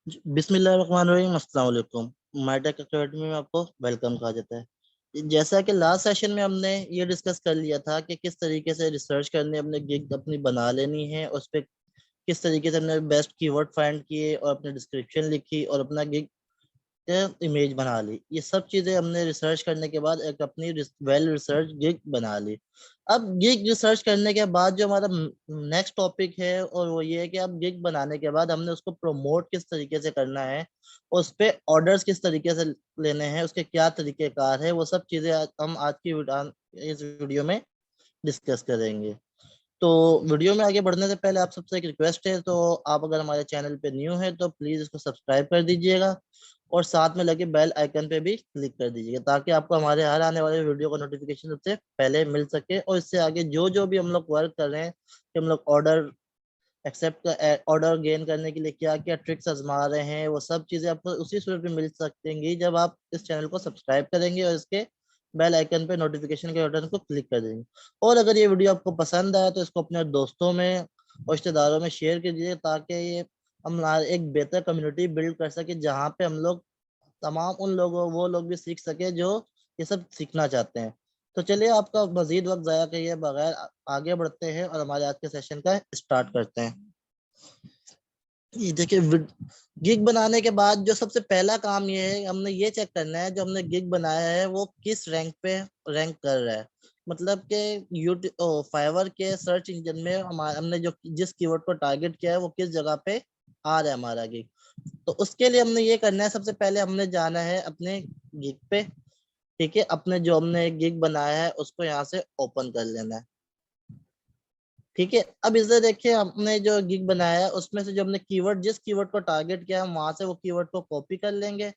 बिस्मिल्लाहिर्रहमानिर्रहीम, अस्सलाम वालेकुम। माइटेक एकेडमी में आपको वेलकम कहा जाता है। जैसा कि लास्ट सेशन में हमने ये डिस्कस कर लिया था कि किस तरीके से रिसर्च करने अपने गिग अपनी बना लेनी है, उस पर किस तरीके से हमने बेस्ट कीवर्ड फाइंड किए और अपने डिस्क्रिप्शन लिखी और अपना गिग इमेज बना ली। ये सब चीजें हमने रिसर्च करने के बाद एक अपनी वेल रिसर्च गिग बना ली। अब गिग रिसर्च करने के बाद जो हमारा नेक्स्ट टॉपिक है और वो ये है कि अब गिग बनाने के बाद हमने उसको प्रमोट किस तरीके से करना है, उस पे ऑर्डर्स किस तरीके से लेने हैं, उसके क्या तरीकेकार है, वो सब चीजें हम आज की इस वीडियो में डिस्कस करेंगे। तो वीडियो में आगे बढ़ने से पहले आप सबसे एक रिक्वेस्ट है, तो आप अगर हमारे चैनल पे न्यू है तो प्लीज इसको सब्सक्राइब कर दीजिएगा और साथ में लगे बेल आइकन पे भी क्लिक कर दीजिएगा ताकि आपको हमारे हर आने वाले वीडियो का नोटिफिकेशन सबसे पहले मिल सके। और इससे आगे जो जो भी हम लोग वर्क कर रहे हैं कि हम लोग ऑर्डर एक्सेप्ट ऑर्डर गेन करने के लिए क्या क्या ट्रिक्स आजमा रहे हैं, वो सब चीजें आपको उसी सूरत में मिल सकेंगी जब आप इस चैनल को सब्सक्राइब करेंगे और इसके बेल आइकन पे नोटिफिकेशन के बटन को क्लिक कर देंगे। और अगर ये वीडियो आपको पसंद आया तो इसको अपने दोस्तों में और रिश्तेदारों में शेयर कीजिए ताकि ये हम एक बेहतर कम्युनिटी बिल्ड कर सके जहाँ पे हम लोग तमाम उन लोगों वो लोग भी सीख सके जो ये सब सीखना चाहते हैं। तो चलिए आपका मजीद वक्त जाया किए बगैर आगे बढ़ते हैं और हमारे आज के सेशन का स्टार्ट करते हैं। ये देखिए, गिग बनाने के बाद जो सबसे पहला काम ये है, हमने ये चेक करना है जो हमने गिग बनाया है वो किस रैंक पे रैंक कर रहा है। मतलब कि यूट्यूब फाइवर के सर्च इंजन में हमारे हमने जो जिस कीवर्ड को टारगेट किया है वो किस जगह पे आ रहा है हमारा गिग। तो उसके लिए हमने ये करना है, सबसे पहले हमने जाना है अपने गिग पे। ठीक है, अपने जो हमने एक गिग बनाया है उसको यहाँ से ओपन कर लेना है। ठीक है, अब इसे देखिए, हमने जो गिग बनाया है उसमें से जो हमने कीवर्ड जिस कीवर्ड को टारगेट किया है वहां से वो कीवर्ड को कॉपी कर लेंगे।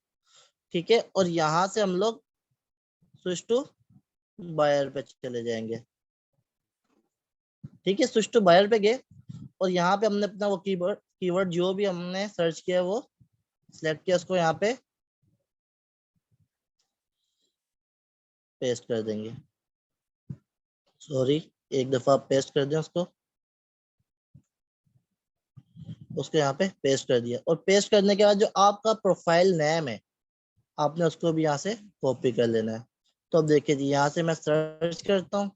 ठीक है, और यहाँ से हम लोग स्विच टू बायर पे चले जाएंगे। ठीक है, स्विच टू बायर पे गए और यहाँ पे हमने अपना वो कीवर्ड कीवर्ड जो भी हमने सर्च किया वो सिलेक्ट किया, उसको यहाँ पे पेस्ट कर देंगे। सॉरी, एक दफा पेस्ट कर दें उसको यहाँ पे पेस्ट कर दिया। और पेस्ट करने के बाद जो आपका प्रोफाइल नेम है आपने उसको भी यहाँ से कॉपी कर लेना है। तो अब देखिए जी, यहाँ से मैं सर्च करता हूँ।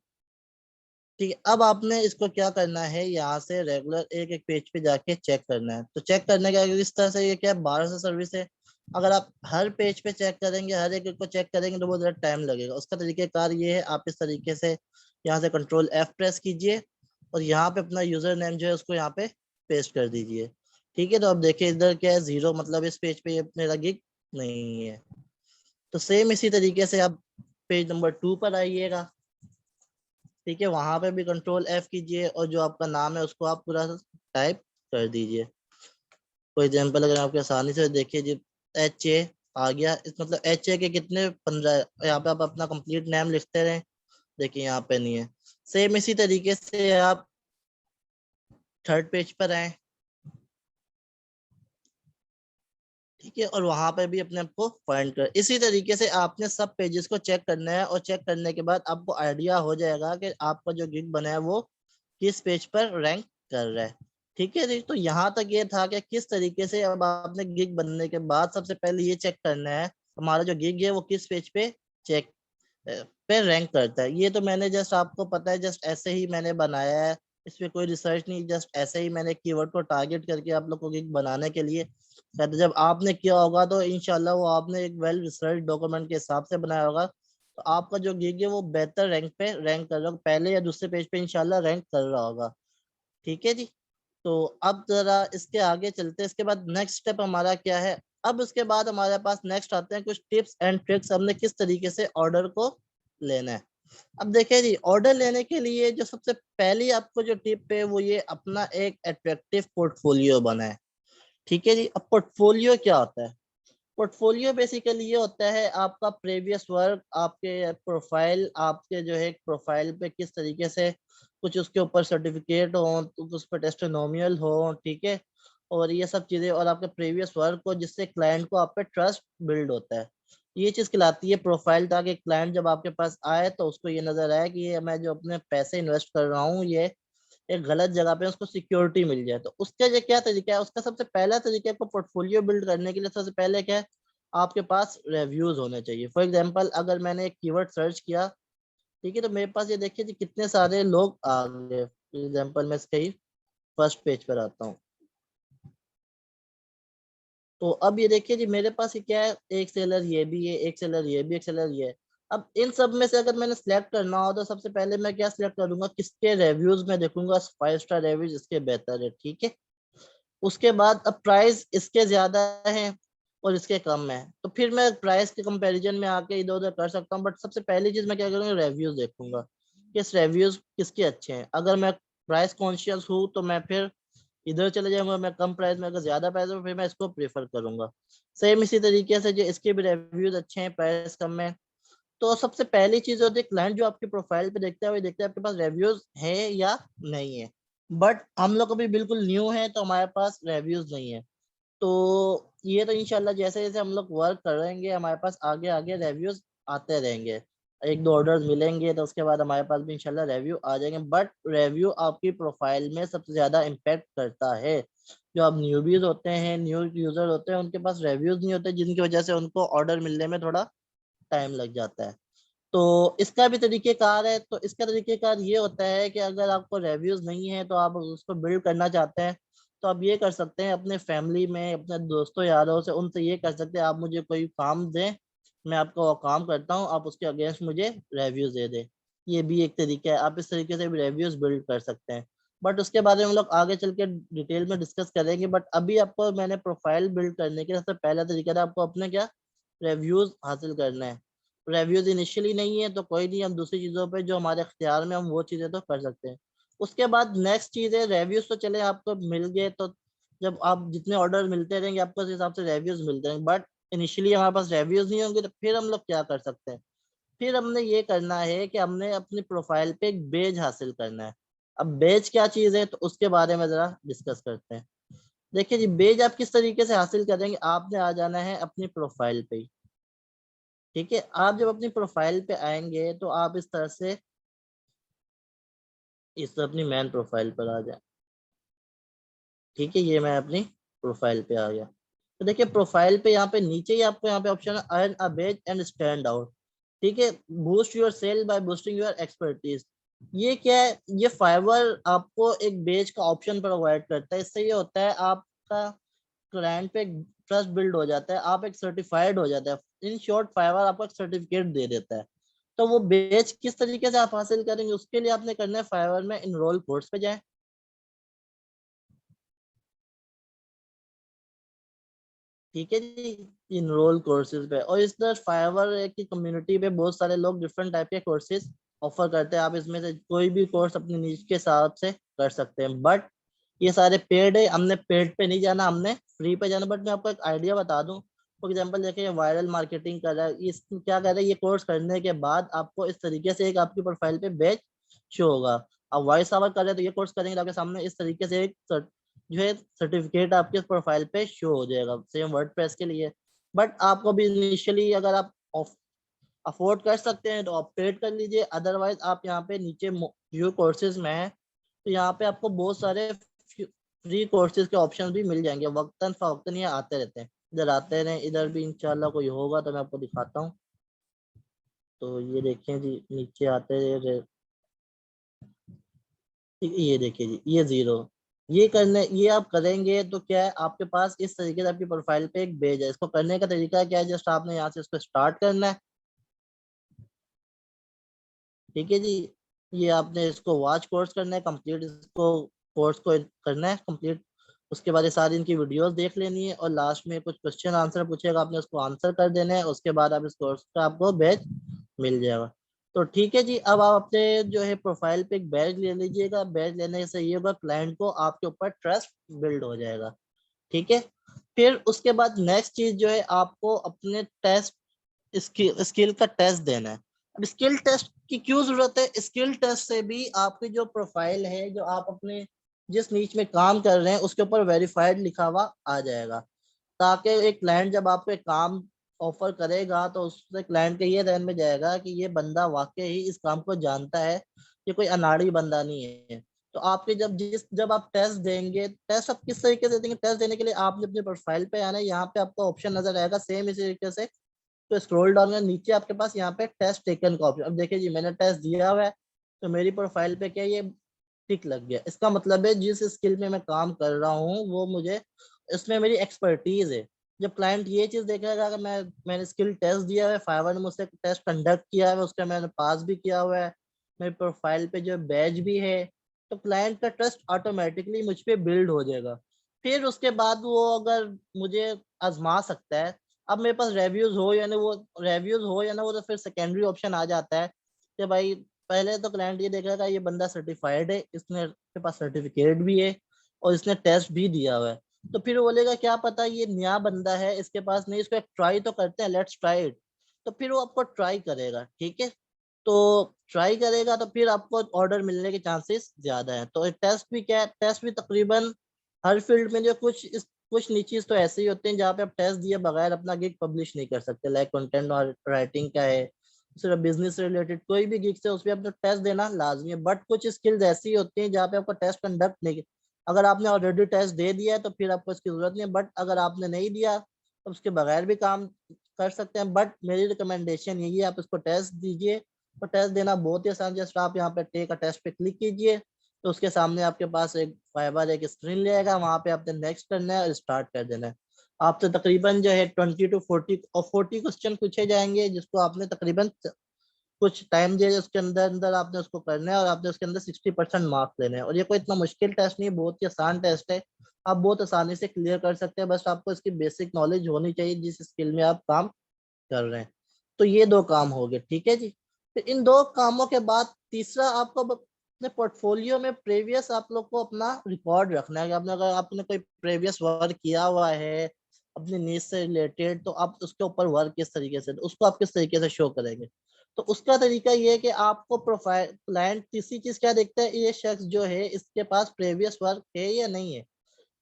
ठीक है, अब आपने इसको क्या करना है, यहाँ से रेगुलर एक एक पेज पे जाके चेक करना है। तो चेक करने का इस तरह से, ये क्या 1200 सर्विस है। अगर आप हर पेज पे चेक करेंगे, हर एक को चेक करेंगे तो बहुत ज़्यादा टाइम लगेगा। उसका तरीकेकार ये है, आप इस तरीके से यहाँ से कंट्रोल F प्रेस कीजिए और यहाँ पे अपना यूजर नेम जो है उसको यहाँ पे पेस्ट कर दीजिए। ठीक है, तो अब देखिए इधर क्या है, 0, मतलब इस पेज पे ये मेरा गिग नहीं है। तो सेम इसी तरीके से आप पेज नंबर 2 पर आइएगा। ठीक है, वहां पे भी कंट्रोल F कीजिए और जो आपका नाम है उसको आप पूरा टाइप कर दीजिए। कोई एग्जाम्पल अगर आपके आसानी से देखिए जी, HA आ गया। इस मतलब HA के कितने 15, यहाँ पे आप अपना कंप्लीट नेम लिखते रहें। देखिए यहाँ पे नहीं है। सेम इसी तरीके से आप थर्ड पेज पर आए। ठीक है, और वहां पर भी अपने आप को फाइंड कर, इसी तरीके से आपने सब पेजेस को चेक करना है और चेक करने के बाद आपको आइडिया हो जाएगा कि आपका जो गिग बना है वो किस पेज पर रैंक कर रहा है। ठीक है जी, तो यहाँ तक ये था कि किस तरीके से अब आपने गिग बनने के बाद सबसे पहले ये चेक करना है हमारा जो गिग है वो किस पेज पे चेक पे रैंक करता है। ये तो मैंने जस्ट आपको पता है, जस्ट ऐसे ही मैंने बनाया है, इस पे कोई रिसर्च नहीं, जस्ट ऐसे ही मैंने कीवर्ड को टारगेट करके आप लोग को गिग बनाने के लिए। शायद जब आपने किया होगा तो इंशाल्लाह वो आपने एक वेल रिसर्च डॉक्यूमेंट के हिसाब से बनाया होगा, तो आपका जो गिग है वो बेहतर रैंक पे रैंक कर रहा होगा, पहले या दूसरे पेज पे इंशाल्लाह रैंक कर रहा होगा। ठीक है जी, तो अब जरा इसके आगे चलते हैं। इसके बाद नेक्स्ट स्टेप हमारा क्या है। अब उसके बाद हमारे पास नेक्स्ट आते हैं कुछ टिप्स एंड ट्रिक्स, हमने किस तरीके से ऑर्डर को लेना है। अब देखिए जी, ऑर्डर लेने के लिए जो सबसे पहली आपको जो टिप है वो ये, अपना एक अट्रैक्टिव पोर्टफोलियो बनाए। ठीक है जी, अब पोर्टफोलियो क्या होता है। पोर्टफोलियो बेसिकली ये होता है आपका प्रीवियस वर्क, आपके प्रोफाइल, आपके जो है प्रोफाइल पे किस तरीके से कुछ उसके ऊपर सर्टिफिकेट हो, उस पर टेस्टिमोनियल हो। ठीक है, और ये सब चीजें और आपके प्रीवियस वर्क हो जिससे क्लाइंट को आप पे ट्रस्ट बिल्ड होता है। ये चीज कहलाती है प्रोफाइल, ताकि क्लाइंट जब आपके पास आए तो उसको ये नजर आए कि ये मैं जो अपने पैसे इन्वेस्ट कर रहा हूँ ये एक गलत जगह पे उसको सिक्योरिटी मिल जाए। तो उसका जो क्या तरीका है, उसका सबसे पहला तरीका आपको पोर्टफोलियो बिल्ड करने के लिए सबसे पहले क्या है, आपके पास रिव्यूज होने चाहिए। फॉर एग्जांपल अगर मैंने एक कीवर्ड सर्च किया, ठीक है, तो मेरे पास ये देखिए जी कितने सारे लोग आ गए। फॉर एग्जांपल मैं इसके ही फर्स्ट पेज पर आता हूँ, तो अब ये देखिए जी मेरे पास ये क्या है, एक सेलर ये भी है, एक सेलर ये भी, एक सेलर ये है। अब इन सब में से अगर मैंने सिलेक्ट करना हो तो सबसे पहले मैं क्या सिलेक्ट करूंगा, किसके रिव्यूज में देखूंगा, 5 स्टार रिव्यूज इसके बेहतर है, ठीक है। उसके बाद अब प्राइस इसके ज्यादा है और इसके कम है, तो फिर मैं प्राइस के कंपैरिजन में आके इधर उधर कर सकता हूँ, बट सबसे पहली चीज मैं क्या करूंगा, रिव्यूज देखूंगा, किस रिव्यूज किसके अच्छे हैं। अगर मैं प्राइस कॉन्शियस हूँ तो मैं फिर इधर चले जाऊंगा, मैं कम प्राइस में, अगर ज्यादा प्राइस में फिर मैं इसको प्रेफर करूंगा। सेम इसी तरीके से जो इसके भी रिव्यूज अच्छे हैं, प्राइस कम है, तो सबसे पहली चीज होती है क्लाइंट जो आपकी प्रोफाइल पे देखता है वो देखता है आपके पास रिव्यूज है या नहीं है। बट हम लोग अभी बिल्कुल न्यू है तो हमारे पास रिव्यूज नहीं है। तो ये तो इंशाल्लाह जैसे जैसे हम लोग वर्क करेंगे हमारे पास आगे आगे रिव्यूज आते रहेंगे, एक दो ऑर्डर्स मिलेंगे तो उसके बाद हमारे पास भी इंशाल्लाह रिव्यू आ जाएंगे। बट रिव्यू आपकी प्रोफाइल में सबसे ज्यादा इम्पेक्ट करता है। जो आप न्यूबीज होते हैं, न्यू यूजर होते हैं, उनके पास रिव्यूज नहीं होते, जिनकी वजह से उनको ऑर्डर मिलने में थोड़ा टाइम लग जाता है। तो इसका भी तरीकेकार है, तो इसका तरीकेकार ये होता है कि अगर आपको रिव्यूज नहीं है तो आप उसको बिल्ड करना चाहते हैं, तो आप ये कर सकते हैं अपने फैमिली में, अपने दोस्तों यारों से, उनसे ये कर सकते हैं आप मुझे कोई काम दें, मैं आपका वो काम करता हूँ, आप उसके अगेंस्ट मुझे रिव्यूज दे दें। ये भी एक तरीका है, आप इस तरीके से भी रिव्यूज बिल्ड कर सकते हैं। बट उसके बारे में हम लोग आगे चल के डिटेल में डिस्कस करेंगे। बट अभी आपको मैंने प्रोफाइल बिल्ड करने के सबसे पहला तरीका था आपको अपने क्या रिव्यूज हासिल करना है। रिव्यूज इनिशियली नहीं है तो कोई नहीं, हम दूसरी चीजों पे जो हमारे इख्तियार में हम वो चीजें तो कर सकते हैं। उसके बाद नेक्स्ट चीज है रिव्यूज, तो चले आपको मिल गए, तो जब आप जितने ऑर्डर मिलते रहेंगे आपको उस हिसाब से रिव्यूज मिलते रहेंगे। बट इनिशियली हमारे पास रिव्यूज नहीं होंगे तो फिर हम लोग क्या कर सकते हैं, फिर हमने ये करना है कि हमने अपनी प्रोफाइल पे एक बेज हासिल करना है। अब बेज क्या चीज है तो उसके बारे में जरा डिस्कस करते हैं। देखिए जी बेज आप किस तरीके से हासिल करेंगे, आपने आ जाना है अपनी प्रोफाइल पे ही, ठीक है। आप जब अपनी प्रोफाइल पे आएंगे तो आप इस तरह से इस अपनी मेन प्रोफाइल पर आ जाए, ठीक है। ये मैं अपनी प्रोफाइल पे आ गया। तो देखिए प्रोफाइल पे यहाँ पे नीचे ही आपको यहाँ पे ऑप्शन है earn a badge and stand out, ठीक है। Boost your sale by boosting your expertise. ये क्या है, ये फाइवर आपको एक बेज का ऑप्शन प्रोवाइड करता है। इससे ये होता है आपका क्लाइंट पे ट्रस्ट बिल्ड हो जाता है, आप एक सर्टिफाइड हो जाता है। इन शॉर्ट फाइवर आपको एक सर्टिफिकेट दे देता है। तो वो बेच किस तरीके से आप हासिल करेंगे, उसके लिए आपने करना है फाइवर में इनरोल कोर्स पे जाएं, ठीक है जी। इनरोल कोर्सेज पे, और इस तरह फाइवर की कम्युनिटी पे बहुत सारे लोग डिफरेंट टाइप के कोर्सेज ऑफर करते हैं। आप इसमें से कोई भी कोर्स अपनी नीड के हिसाब से कर सकते हैं। बट ये सारे पेड है, हमने पेड पे नहीं जाना, हमने फ्री पे जाना। बट मैं आपको एक आइडिया बता दूं, फॉर एग्जाम्पल देखिए वायरल मार्केटिंग कर रहा है, इस क्या कर रहा है, ये कोर्स करने के बाद आपको इस तरीके से एक आपकी प्रोफाइल पे बैच शो होगा। आप वॉइस ओवर कर रहे हैं तो ये कोर्स करेंगे तो आपके सामने इस तरीके से एक जो है सर्टिफिकेट आपके प्रोफाइल पे शो हो जाएगा, सेम वर्डप्रेस के लिए। बट आपको भी इनिशियली अगर आप अफोर्ड कर सकते हैं तो आप पेड कर लीजिए, अदरवाइज आप यहाँ पे नीचे व्यू कोर्सेज में है, तो यहाँ पे आपको बहुत सारे फ्री कोर्सेज के ऑप्शन भी मिल जाएंगे, वक्तन फवक्तन ये आते रहते हैं। इधर आते रहे, इधर भी इंशाल्लाह कोई होगा तो मैं आपको दिखाता हूँ। तो ये देखें जी नीचे आते रहे, ठीक है, ये देखिए जी ये जीरो। ये करने ये आप करेंगे तो क्या है, आपके पास इस तरीके से आपकी प्रोफाइल पे एक पेज है। इसको करने का तरीका क्या है, जस्ट आपने यहाँ से इसको स्टार्ट करना है, ठीक है जी। ये आपने इसको वॉच कोर्स करना है कंप्लीट, इसको कोर्स को करना है कंप्लीट। उसके बाद ये सारी इनकी वीडियोस देख लेनी है और लास्ट में कुछ क्वेश्चन आंसर पूछेगा, आपने उसको आंसर कर देना है। उसके बाद आप इस कोर्स का आपको बैच मिल जाएगा। तो ठीक है जी, अब आप अपने जो है प्रोफाइल पे एक बैच ले लीजिएगा। बैच लेने से ये होगा क्लाइंट को आपके ऊपर ट्रस्ट बिल्ड हो जाएगा, ठीक है। फिर उसके बाद नेक्स्ट चीज जो है, आपको अपने टेस्ट स्किल स्किल का टेस्ट देना है। अब स्किल टेस्ट की क्यों जरूरत है, स्किल टेस्ट से भी आपकी जो प्रोफाइल है, जो आप अपने जिस नीच में काम कर रहे हैं उसके ऊपर वेरीफाइड लिखा हुआ आ जाएगा, ताकि एक क्लाइंट जब आपको एक काम ऑफर करेगा तो उससे क्लाइंट के ये ध्यान में जाएगा कि ये बंदा वाकई ही इस काम को जानता है, ये कोई अनाड़ी बंदा नहीं है। तो आपके जब आप टेस्ट देंगे, टेस्ट आप किस तरीके से देंगे, टेस्ट देने के लिए आपने अपने प्रोफाइल पे आना है, यहाँ पे आपको ऑप्शन नजर आएगा सेम इसी तरीके से। तो स्क्रॉल डाउन में नीचे आपके पास यहाँ पे टेस्ट टेकन का ऑप्शन, अब देखिए जी मैंने टेस्ट दिया हुआ है, तो मेरी प्रोफाइल पे क्या ये टिक लग गया। इसका मतलब है जिस स्किल में मैं काम कर रहा हूँ वो मुझे, इसमें मेरी एक्सपर्टीज है। जब क्लाइंट ये चीज देखेगा कि मैंने स्किल टेस्ट दिया है, फाइवर ने मुझसे टेस्ट कंडक्ट किया है, उसका मैंने पास भी किया हुआ है, मेरे प्रोफाइल पे जो बैज भी है, तो क्लाइंट का ट्रस्ट ऑटोमेटिकली मुझ पे बिल्ड हो जाएगा। फिर उसके बाद वो अगर मुझे आजमा सकता है, अब मेरे पास रिव्यूज हो या ना वो, तो फिर सेकेंडरी ऑप्शन आ जाता है कि भाई पहले तो क्लाइंट ये देखेगा ये बंदा सर्टिफाइड है, इसने के पास सर्टिफिकेट भी है और इसने टेस्ट भी दिया हुआ है। तो फिर वो बोलेगा क्या पता ये नया बंदा है, इसके पास नहीं, इसको एक ट्राई तो करते हैं, लेट्स ट्राई इट। तो फिर वो आपको ट्राई करेगा, ठीक है। तो ट्राई करेगा तो फिर आपको ऑर्डर मिलने के चांसेस ज्यादा है। तो टेस्ट भी क्या है, टेस्ट भी तकरीबन हर फील्ड में जो कुछ निचीज तो ऐसे ही होते हैं जहाँ पे आप टेस्ट दिए बगैर अपना गिग पब्लिश नहीं कर सकते, लाइक कंटेंट और राइटिंग का है, सिर्फ बिजनेस रिलेटेड कोई भी गिग से उसमें आपको टेस्ट देना लाजमी है। बट कुछ स्किल्स ऐसी होती हैं जहाँ पे आपको टेस्ट कंडक्ट नहीं, अगर आपने ऑलरेडी टेस्ट दे दिया है तो फिर आपको इसकी जरूरत नहीं है, बट अगर आपने नहीं दिया तो उसके बगैर भी काम कर सकते हैं। बट मेरी रिकमेंडेशन यही है आप इसको टेस्ट दीजिए। तो टेस्ट देना बहुत ही आसान, जस्ट आप यहाँ पे टेक अ टेस्ट पे क्लिक कीजिए, तो उसके सामने आपके पास एक फाइबर एक स्क्रीन लेगा, वहां पे आपने नेक्स्ट करना है और स्टार्ट कर देना है। आपसे तकरीबन जो है 20 to 40 क्वेश्चन पूछे जाएंगे, जिसको आपने तकरीबन कुछ टाइम दिया, उसके अंदर अंदर आपने उसको करना है और आपने उसके अंदर 60% मार्क्स लेने हैं। और ये कोई इतना मुश्किल टेस्ट नहीं है, बहुत ही आसान टेस्ट है, आप बहुत आसानी से क्लियर कर सकते हैं। बस आपको इसकी बेसिक नॉलेज होनी चाहिए जिस स्किल में आप काम कर रहे हैं। तो ये दो काम हो गए, ठीक है जी। फिर इन दो कामों के बाद तीसरा आपको अपने पोर्टफोलियो में प्रीवियस आप लोग को अपना रिकॉर्ड रखना है कि आपने अगर आपने कोई प्रीवियस वर्क किया हुआ है अपनी नीड से रिलेटेड, तो आप उसके ऊपर वर्क किस तरीके से, उसको आप किस तरीके से शो करेंगे। तो उसका तरीका ये है कि आपको प्रोफाइल क्लाइंट तीसरी चीज क्या देखता है, ये शख्स जो है इसके पास प्रीवियस वर्क है या नहीं है,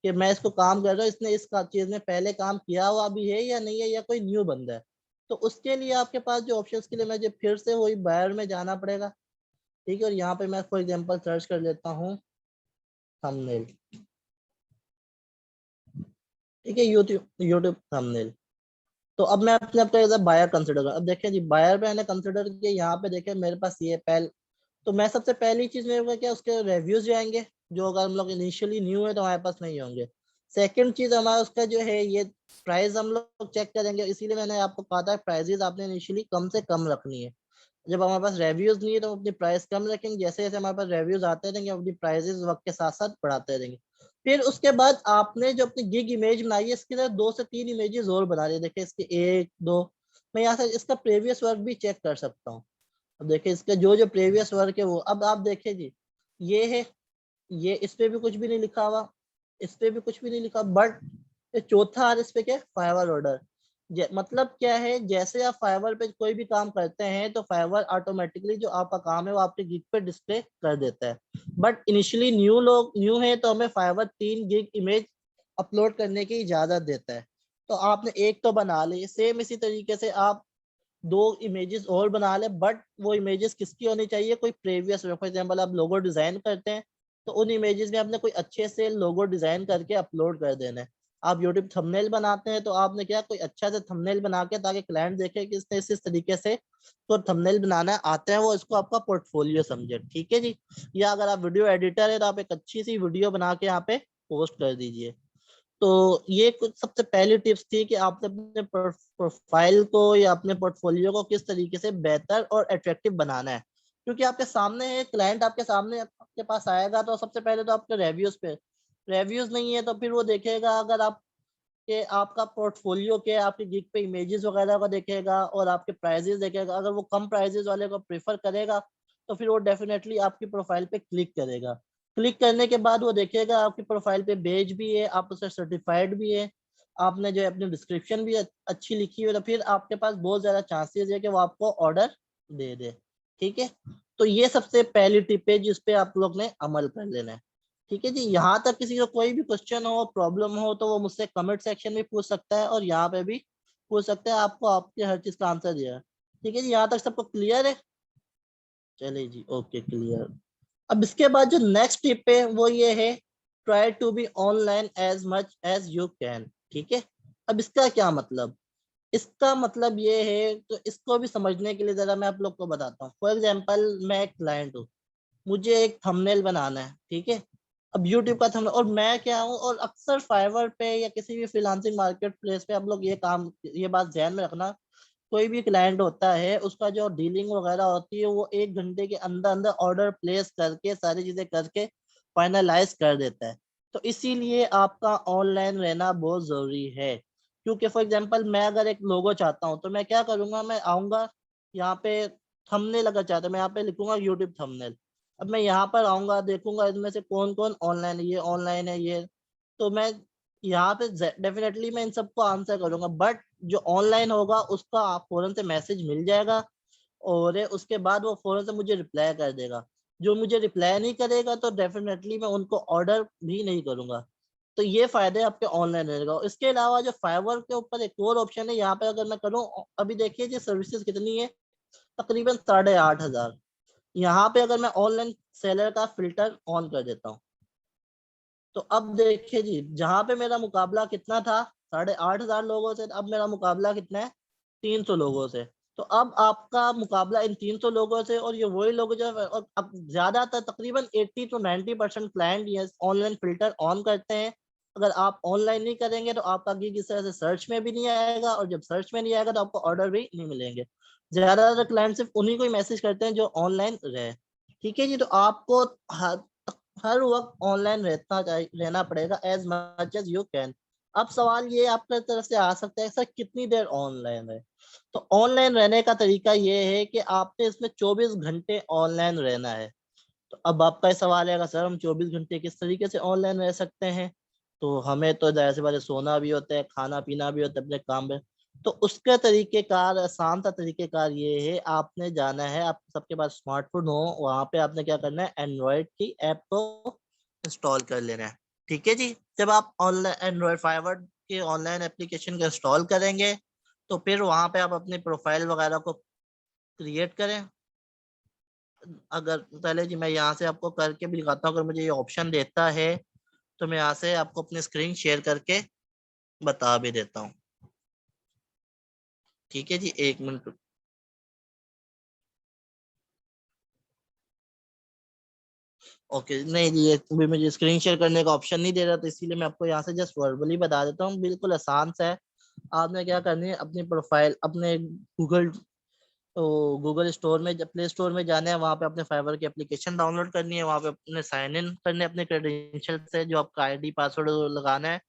कि मैं इसको काम कर रहा हूँ, इसने इस चीज में पहले काम किया हुआ भी है या नहीं है, या कोई न्यू बंदा है। तो उसके लिए आपके पास जो ऑप्शंस के लिए मुझे फिर से वही बायर में जाना पड़ेगा, ठीक है। और यहाँ पे मैं फॉर एग्जांपल सर्च कर लेता हूँ थंबनेल, ठीक है, यूट्यूब यूट्यूब थंबनेल। तो अब मैं अपने आपको एज बायर कंसिडर कर, अब देखिए जी बायर मैंने कंसिडर किया, यहाँ पे देखिए मेरे पास ये पहले, तो मैं सबसे पहली चीज मेरे को क्या उसके रिव्यूज जाएंगे, जो अगर हम लोग इनिशियली न्यू है तो हमारे पास नहीं होंगे। सेकंड चीज हमारा उसका जो है ये प्राइस हम लोग चेक करेंगे, इसीलिए मैंने आपको कहा था प्राइजेस आपने इनिशियली कम से कम रखनी है। जब हमारे पास रिव्यूज नहीं है तो हम अपनी प्राइस कम रखेंगे, जैसे जैसे हमारे पास रिव्यूज आते रहेंगे अपनी प्राइजेस वक्त के साथ साथ बढ़ाते रहेंगे। फिर उसके बाद आपने जो अपनी गिग इमेज बनाई है इसके लिए 2 से 3 इमेजेस और बना रही है, देखिए इसके 1 2, मैं यहाँ से इसका प्रीवियस वर्क भी चेक कर सकता हूँ। अब देखिए इसका जो जो प्रीवियस वर्क है वो, अब आप देखिए जी ये है, ये इस पे भी कुछ भी नहीं लिखा हुआ, इस पे भी कुछ भी नहीं लिखा, बट चौथा और इस पे क्या फाइवर ऑर्डर, मतलब क्या है, जैसे आप फाइवर पे कोई भी काम करते हैं तो फाइवर ऑटोमेटिकली जो आपका काम है वो आपके गिग पे डिस्प्ले कर देता है। बट इनिशियली न्यू है तो हमें फाइवर 3 गिग इमेज अपलोड करने की इजाजत देता है। तो आपने एक तो बना ली, सेम इसी तरीके से आप 2 इमेजेस और बना ले, बट वो इमेजेस किसकी होनी चाहिए, कोई प्रीवियस, फॉर एग्जांपल आप लोगो डिजाइन करते हैं तो उन इमेजेस में आपने कोई अच्छे से लोगो डिजाइन करके अपलोड कर देना है। आप यूट्यूब थंबनेल बनाते हैं तो आपने क्या कोई अच्छा से थंबनेल बना के, ताकि क्लाइंट देखे कि इसने इस तरीके से तो थंबनेल बनाना आता है, वो इसको आपका पोर्टफोलियो समझे, ठीक है जी। या अगर आप वीडियो एडिटर है तो आप एक अच्छी सी वीडियो बना के यहाँ पे पोस्ट कर दीजिए। तो ये कुछ सबसे पहली टिप्स थी कि आपने अपने प्रोफाइल को या अपने पोर्टफोलियो को किस तरीके से बेहतर और अट्रैक्टिव बनाना है। क्योंकि आपके सामने है क्लाइंट, आपके सामने आपके पास आएगा तो सबसे पहले तो आपके रिव्यूज पे, रिव्यूज नहीं है तो फिर वो देखेगा अगर आप के आपका पोर्टफोलियो के आपके गिग पे इमेजेस वगैरह का देखेगा और आपके प्राइजेस देखेगा, अगर वो कम प्राइजेस वाले को प्रेफर करेगा तो फिर वो डेफिनेटली आपकी प्रोफाइल पे क्लिक करेगा। क्लिक करने के बाद वो देखेगा आपकी प्रोफाइल पे बेज भी है, आप उससे सर्टिफाइड भी है, आपने जो है अपनी डिस्क्रिप्शन भी अच्छी लिखी है, तो फिर आपके पास बहुत ज्यादा चांसेस है कि वो आपको ऑर्डर दे दे, ठीक है। तो ये सबसे पहली टिप है जिसपे आप लोग ने अमल कर लेना है, ठीक है जी। यहाँ तक किसी को कोई भी क्वेश्चन हो प्रॉब्लम हो तो वो मुझसे कमेंट सेक्शन में पूछ सकता है और यहाँ पे भी पूछ सकता है, आपको आपके हर चीज का आंसर दिया है, ठीक है जी। यहाँ तक सबको क्लियर है, चलिए जी, ओके क्लियर। अब इसके बाद जो नेक्स्ट टिप है वो ये है, try to be online as much as you can. ठीक है, अब इसका क्या मतलब, इसका मतलब ये है, तो इसको भी समझने के लिए जरा मैं आप लोग को बताता हूँ। फॉर एग्जाम्पल, मैं एक क्लाइंट हूँ, मुझे एक थंबनेल बनाना है, ठीक है। अब यूट्यूब का थंबनेल, और मैं क्या हूँ, और अक्सर फाइवर पे या किसी भी फ्रीलांसिंग मार्केट प्लेस पे आप लोग ये काम, ये बात ध्यान में रखना, कोई भी क्लाइंट होता है उसका जो डीलिंग वगैरह होती है वो 1 घंटे के अंदर अंदर ऑर्डर प्लेस करके सारी चीजें करके फाइनलाइज कर देता है। तो इसीलिए आपका ऑनलाइन रहना बहुत जरूरी है। क्योंकि फॉर एग्जांपल, मैं अगर एक लोगो चाहता हूँ तो मैं क्या करूंगा, मैं आऊंगा यहाँ पे, थंबनेल अगर चाहता हूँ मैं यहाँ पे लिखूंगा यूट्यूब थंबनेल। अब मैं यहाँ पर आऊंगा, देखूंगा इनमें से कौन कौन ऑनलाइन है, ये ऑनलाइन है ये, तो मैं यहाँ पे डेफिनेटली मैं इन सबको आंसर करूंगा। बट जो ऑनलाइन होगा उसका आप फौरन से मैसेज मिल जाएगा, और उसके बाद वो फौरन से मुझे रिप्लाई कर देगा। जो मुझे रिप्लाई नहीं करेगा तो डेफिनेटली मैं उनको ऑर्डर भी नहीं करूंगा। तो ये फायदे आपके ऑनलाइन रहेगा। इसके अलावा जो फाइवर के ऊपर एक और ऑप्शन है, यहाँ पे अगर मैं करूँ, अभी देखिए जी सर्विसेज कितनी है, तकरीबन 8,500। यहाँ पे अगर मैं ऑनलाइन सेलर का फिल्टर ऑन कर देता हूँ, तो अब देखिए जी, जहां पे मेरा मुकाबला कितना था, 8,500 लोगों से, अब मेरा मुकाबला कितना है, 300 लोगों से। तो अब आपका मुकाबला इन 300 लोगों से, और ये वही लोग जो, और अब ज्यादातर तकरीबन 80 to 90% क्लाइंट ये ऑनलाइन फिल्टर ऑन करते हैं। अगर आप ऑनलाइन नहीं करेंगे तो आपका गिग इस तरह से सर्च में भी नहीं आएगा, और जब सर्च में नहीं आएगा तो आपको ऑर्डर भी नहीं मिलेंगे। ज्यादातर क्लाइंट सिर्फ उन्हीं को ही मैसेज करते हैं जो ऑनलाइन रहे। ठीक है जी, तो आपको हर वक्त ऑनलाइन रहना पड़ेगा as much as you can. अब सवाल ये आपके तरफ से आ सकता है, सर कितनी देर ऑनलाइन है। तो ऑनलाइन रहने का तरीका ये है कि आपने इसमें 24 घंटे ऑनलाइन रहना है। तो अब आपका ये सवाल है, सर हम 24 घंटे किस तरीके से ऑनलाइन रह सकते हैं, तो हमें तो जाहिर सी बात है सोना भी होता है, खाना पीना भी होता है अपने काम में। तो उसका तरीकेकार, आसान सा तरीकेकार ये है, आपने जाना है, आप सबके पास स्मार्टफोन हो, वहां पे आपने क्या करना है, एंड्रॉइड की ऐप को इंस्टॉल कर लेना है। ठीक है जी, जब आप ऑनलाइन एंड्रॉइड फाइवर के ऑनलाइन एप्लीकेशन को इंस्टॉल करेंगे, तो फिर वहां पे आप अपनी प्रोफाइल वगैरह को क्रिएट करें। अगर पहले जी मैं यहाँ से आपको करके भी दिखाता हूँ, अगर मुझे ये ऑप्शन देता है तो मैं यहाँ से आपको अपनी स्क्रीन शेयर करके बता भी देता हूँ। ठीक है जी, 1 मिनट। ओके, नहीं जी, ये भी मुझे स्क्रीन शेयर करने का ऑप्शन नहीं दे रहा, तो इसीलिए मैं आपको यहाँ से जस्ट वर्बली बता देता हूँ। बिल्कुल आसान सा है। आपने क्या करनी है, अपनी प्रोफाइल अपने गूगल स्टोर में, जब प्ले स्टोर में जाना है, वहाँ पे अपने फाइवर की एप्लीकेशन डाउनलोड करनी है, वहाँ पे अपने साइन इन करने अपने क्रेडेंशियल से, जो आपका आईडी पासवर्ड लगाना है।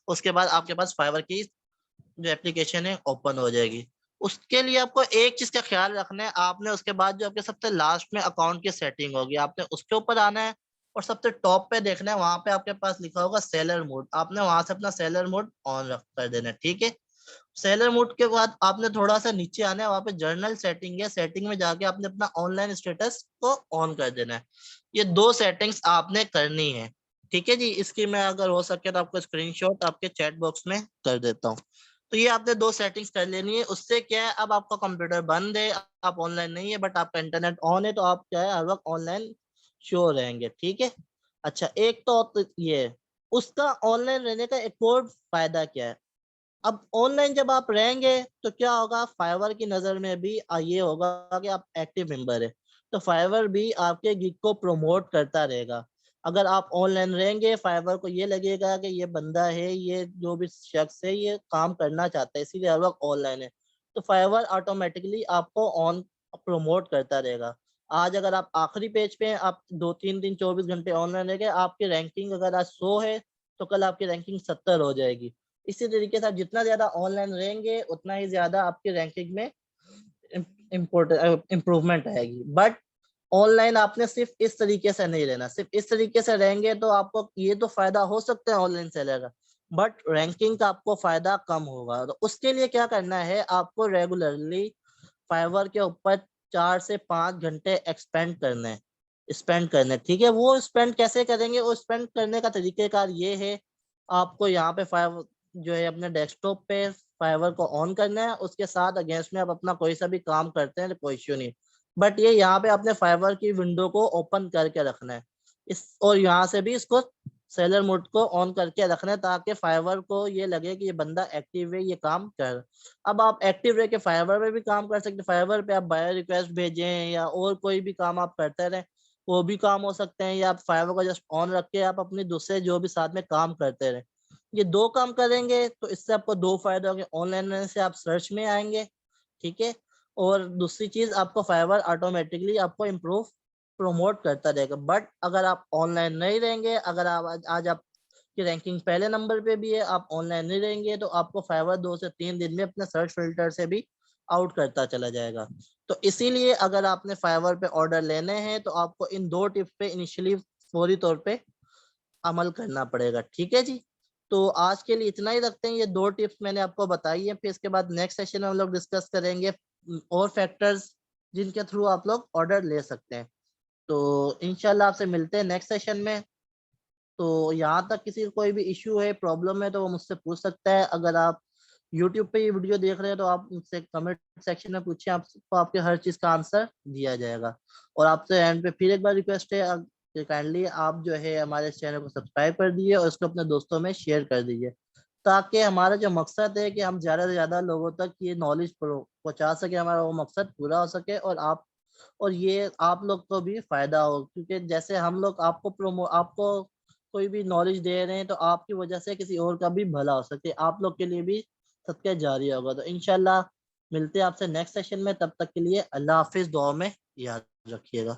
उसके बाद आपके पास फाइवर की जो एप्लीकेशन है ओपन हो जाएगी। उसके लिए आपको एक चीज का ख्याल रखना है, आपने उसके बाद जो आपके सबसे लास्ट में अकाउंट की सेटिंग होगी, आपने उसके ऊपर आना है, और सबसे टॉप पे देखना है, वहां पे आपके पास लिखा होगा सेलर मोड, आपने वहां से अपना सेलर मोड ऑन रख कर देना है। ठीक है, सेलर मोड के बाद आपने थोड़ा सा नीचे आना है, वहां पे जर्नल सेटिंग है, सेटिंग में जाके आपने अपना ऑनलाइन स्टेटस को ऑन कर देना है। ये 2 सेटिंग्स आपने करनी है। ठीक है जी, इसकी मैं अगर हो सके तो आपको स्क्रीनशॉट आपके चैट बॉक्स में कर देता हूँ। तो ये आपने 2 सेटिंग्स कर लेनी है। उससे क्या है, अब आपका कंप्यूटर बंद है, आप ऑनलाइन नहीं है, बट आपका इंटरनेट ऑन है, तो आप क्या है, हर वक्त ऑनलाइन शो रहेंगे। ठीक है, अच्छा एक तो ये है। उसका ऑनलाइन रहने का एक और फायदा क्या है, अब ऑनलाइन जब आप रहेंगे तो क्या होगा, फाइवर की नजर में भी ये होगा कि आप एक्टिव मेंबर है, तो फाइवर भी आपके गिग को प्रमोट करता रहेगा। अगर आप ऑनलाइन रहेंगे, फाइवर को ये लगेगा कि ये बंदा है, ये जो भी शख्स है ये काम करना चाहता है, इसीलिए हर वक्त ऑनलाइन है, तो फाइवर ऑटोमेटिकली आपको ऑन प्रमोट करता रहेगा। आज अगर आप आखिरी पेज पे हैं, आप 2-3 दिन 24 घंटे ऑनलाइन रह गए, आपकी रैंकिंग अगर आज 100 है तो कल आपकी रैंकिंग 70 हो जाएगी। इसी तरीके से आप जितना ज्यादा ऑनलाइन रहेंगे उतना ही ज्यादा आपकी रैंकिंग में इम्प्रूवमेंट आएगी। बट ऑनलाइन आपने सिर्फ इस तरीके से नहीं रहना, सिर्फ इस तरीके से रहेंगे तो आपको ये तो फायदा हो सकता है ऑनलाइन सेलर का, बट रैंकिंग का आपको फायदा कम होगा। तो उसके लिए क्या करना है, आपको रेगुलरली फाइवर के ऊपर 4 से 5 घंटे एक्सपेंड करने हैं, स्पेंड करने। ठीक है, वो स्पेंड कैसे करेंगे, वो स्पेंड करने का तरीकेकार ये है, आपको यहाँ पे फाइव जो है अपने डेस्कटॉप पे फाइवर को ऑन करना है, उसके साथ अगेंस्ट में आप अपना कोई सा भी काम करते हैं तो कोई इश्यू नहीं। बट ये यहाँ पे आपने फाइवर की विंडो को ओपन करके रखना है इस, और यहाँ से भी इसको सेलर मोड को ऑन करके रखना है ताकि फाइवर को ये लगे कि ये बंदा एक्टिव है, ये काम कर। अब आप एक्टिव रह के फाइवर पे भी काम कर सकते हैं, फाइवर पे आप बायो रिक्वेस्ट भेजें या और कोई भी काम आप करते रहें, वो भी काम हो सकते हैं, या आप फाइवर को जस्ट ऑन रख के आप अपने दूसरे जो भी साथ में काम करते रहें। ये दो काम करेंगे तो इससे आपको दो फायदे होंगे, ऑनलाइन से आप सर्च में आएंगे, ठीक है, और दूसरी चीज आपको फाइवर ऑटोमेटिकली आपको इम्प्रूव प्रमोट करता रहेगा। बट अगर आप ऑनलाइन नहीं रहेंगे, अगर आप आज आपकी रैंकिंग पहले नंबर पे भी है, आप ऑनलाइन नहीं रहेंगे, तो आपको फाइवर 2 से 3 दिन में अपने सर्च फिल्टर से भी आउट करता चला जाएगा। तो इसीलिए अगर आपने फाइवर पे ऑर्डर लेने हैं तो आपको इन दो टिप्स पे इनिशियली फौरी तौर पे अमल करना पड़ेगा, ठीक है जी। तो आज के लिए इतना ही रखते हैं, ये दो टिप्स मैंने आपको बताई है, फिर इसके बाद नेक्स्ट सेशन में हम लोग डिस्कस करेंगे और फैक्टर्स जिनके थ्रू आप लोग ऑर्डर ले सकते हैं। तो इंशाल्लाह आपसे मिलते हैं नेक्स्ट सेशन में। तो यहाँ तक किसी को कोई भी इश्यू है, प्रॉब्लम है, तो वो मुझसे पूछ सकता है। अगर आप यूट्यूब पे ये वीडियो देख रहे हैं तो आप मुझसे कमेंट सेक्शन में पूछिए, आपको आपके हर चीज़ का आंसर दिया जाएगा। और आपसे एंड पे फिर एक बार रिक्वेस्ट है कि काइंडली आप जो है हमारे चैनल को सब्सक्राइब कर दीजिए और उसको अपने दोस्तों में शेयर कर दीजिए, ताकि हमारा जो मकसद है कि हम ज़्यादा से ज़्यादा लोगों तक ये नॉलेज पहुँचा सके, हमारा वो मकसद पूरा हो सके, और ये आप लोग को भी फायदा हो। क्योंकि जैसे हम लोग आपको कोई भी नॉलेज दे रहे हैं तो आपकी वजह से किसी और का भी भला हो सके, आप लोग के लिए भी सदका जारी होगा। तो इंशाल्लाह मिलते हैं आपसे नेक्स्ट सेशन में, तब तक के लिए अल्लाह हाफिज, दुआ में याद रखिएगा।